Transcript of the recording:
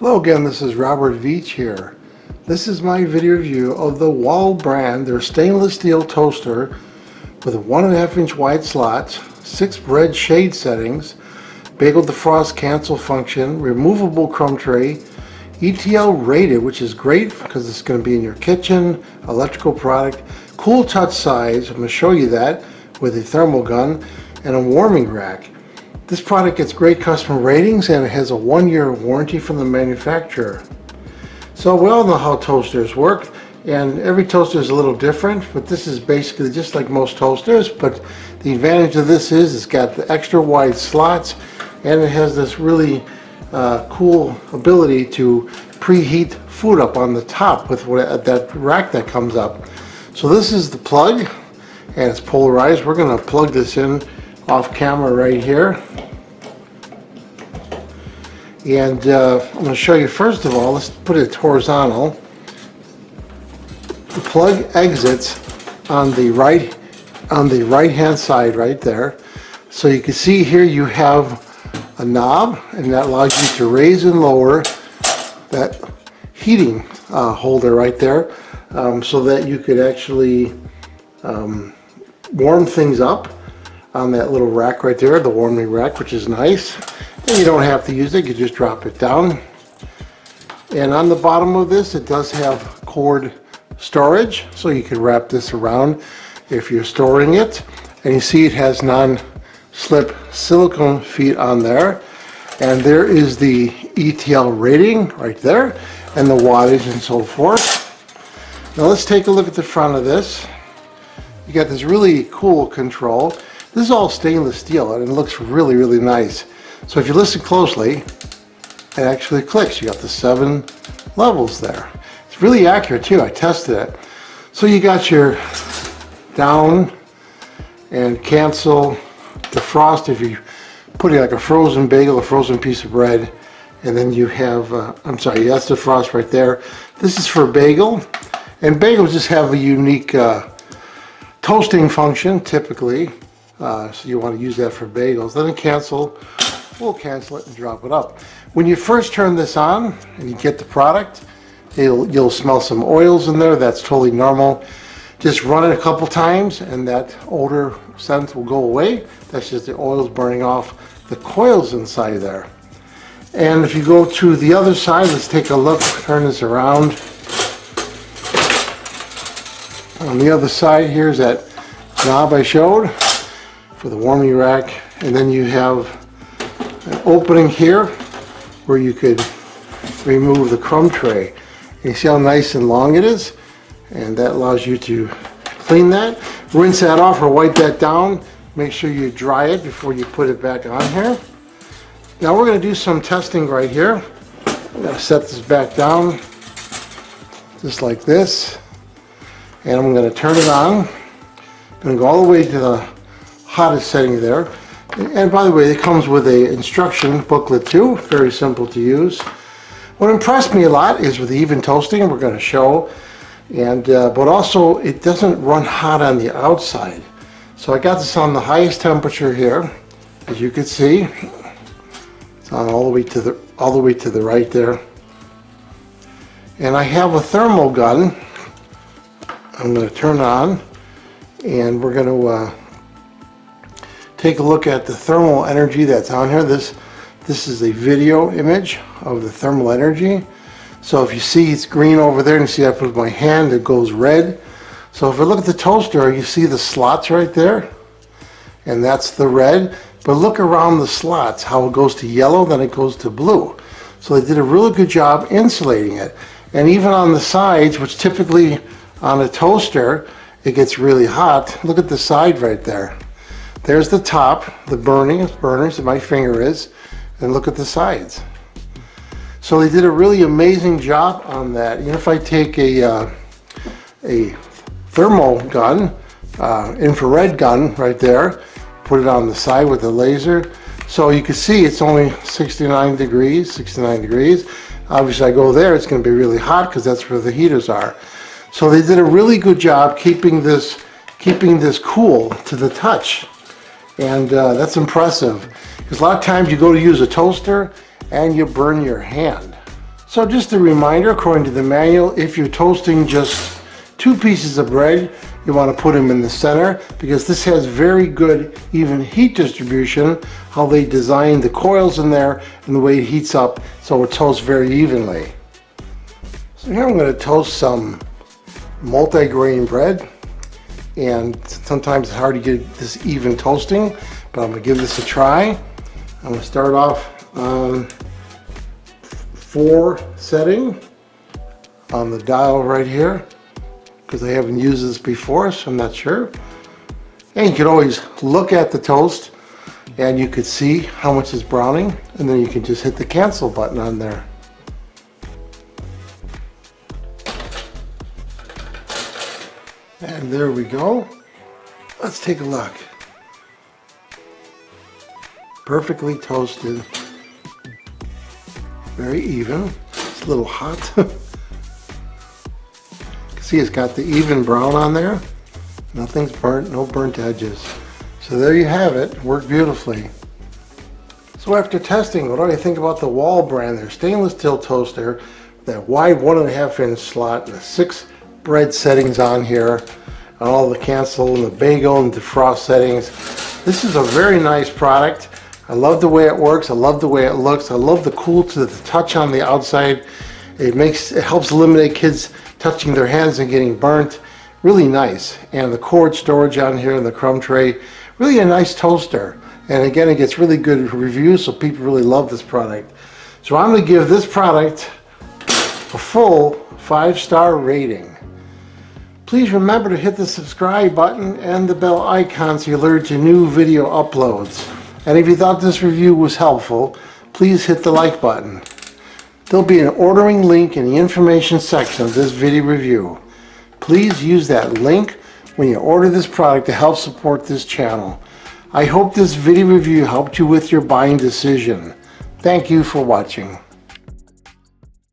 Hello again, this is Robert Veach here. This is my video review of the WHALL brand, their stainless steel toaster with a 1.5-inch wide slots, 6 bread shade settings, bagel defrost cancel function, removable crumb tray, ETL rated, which is great because it's going to be in your kitchen, electrical product, cool touch size, I'm going to show you that with a thermal gun, and a warming rack. This product gets great customer ratings and it has a 1-year warranty from the manufacturer. So we all know how toasters work, and every toaster is a little different, but this is basically just like most toasters, but the advantage of this is it's got the extra wide slots and it has this really cool ability to preheat food up on the top with that rack that comes up. So this is the plug and it's polarized. We're going to plug this in off camera right here, and I'm going to show you first of all. Let's put it horizontal. The plug exits on the right hand side right there. So you can see here you have a knob, and that allows you to raise and lower that heating holder right there, so that you could actually warm things up on that little rack right there, the warming rack, which is nice. And you don't have to use it, you just drop it down. And on the bottom of this, it does have cord storage, so you can wrap this around if you're storing it. And you see it has non-slip silicone feet on there. And there is the ETL rating right there, and the wattage and so forth. Now let's take a look at the front of this. You got this really cool control. This is all stainless steel and it looks really, really nice. So if you listen closely, it actually clicks. You got the 7 levels there. It's really accurate too. I tested it. So you got your down and cancel, defrost if you're putting like a frozen bagel, a frozen piece of bread, and then you have, I'm sorry, that's defrost right there. This is for bagel, and bagels just have a unique toasting function typically. So you want to use that for bagels. Then cancel, we'll cancel it and drop it up. When you first turn this on and you get the product, you'll smell some oils in there. That's totally normal. Just run it a couple times and that odor scent will go away. That's just the oils burning off the coils inside there. And if you go to the other side, let's take a look, turn this around. On the other side, here's that knob I showed for the warming rack, and then you have an opening here where you could remove the crumb tray. You see how nice and long it is, and that allows you to clean that, rinse that off or wipe that down. Make sure you dry it before you put it back on here. Now we're going to do some testing right here. I'm going to set this back down just like this, and I'm going to turn it on. I'm going to go all the way to the hottest setting there. And by the way, it comes with a instruction booklet too, very simple to use. What impressed me a lot is with the even toasting, we're going to show, and but also it doesn't run hot on the outside. So I got this on the highest temperature here, as you can see. It's on all the way to the right there. And I have a thermal gun. I'm going to turn on, and we're going to take a look at the thermal energy that's on here. This is a video image of the thermal energy. So if you see it's green over there, and you see I put my hand, it goes red. So if we look at the toaster, you see the slots right there, and that's the red. But look around the slots, how it goes to yellow, then it goes to blue. So they did a really good job insulating it. And even on the sides, which typically on a toaster, it gets really hot. Look at the side right there. There's the top, the burners that my finger is, and look at the sides. So they did a really amazing job on that. You know, if I take a thermal gun, infrared gun right there, put it on the side with the laser, so you can see it's only 69 degrees. Obviously I go there, it's going to be really hot because that's where the heaters are. So they did a really good job keeping this cool to the touch. And that's impressive, because a lot of times you go to use a toaster and you burn your hand. So just a reminder, according to the manual, if you're toasting just 2 pieces of bread, you want to put them in the center because this has very good even heat distribution, how they designed the coils in there and the way it heats up so it toasts very evenly. So here I'm going to toast some multi-grain bread, and sometimes it's hard to get this even toasting, but I'm going to give this a try. I'm going to start off on 4 setting on the dial right here, because I haven't used this before, so I'm not sure. And you can always look at the toast and you could see how much is browning, and then you can just hit the cancel button on there. And there we go. Let's take a look. Perfectly toasted. Very even. It's a little hot. See, it's got the even brown on there. Nothing's burnt, no burnt edges. So there you have it, worked beautifully. So after testing, what do I think about the WHALL brand? Their stainless steel toaster, that wide 1.5 inch slot, and the 6 bread settings on here, and all the cancel and the bagel and defrost settings. This is a very nice product. I love the way it works. I love the way it looks. I love the cool to the touch on the outside. It helps eliminate kids touching their hands and getting burnt. Really nice. And the cord storage on here and the crumb tray. Really a nice toaster. And again, it gets really good reviews, so people really love this product. So I'm going to give this product a full 5-star rating. Please remember to hit the subscribe button and the bell icon so you alert to new video uploads. And if you thought this review was helpful, please hit the like button. There'll be an ordering link in the information section of this video review. Please use that link when you order this product to help support this channel. I hope this video review helped you with your buying decision. Thank you for watching.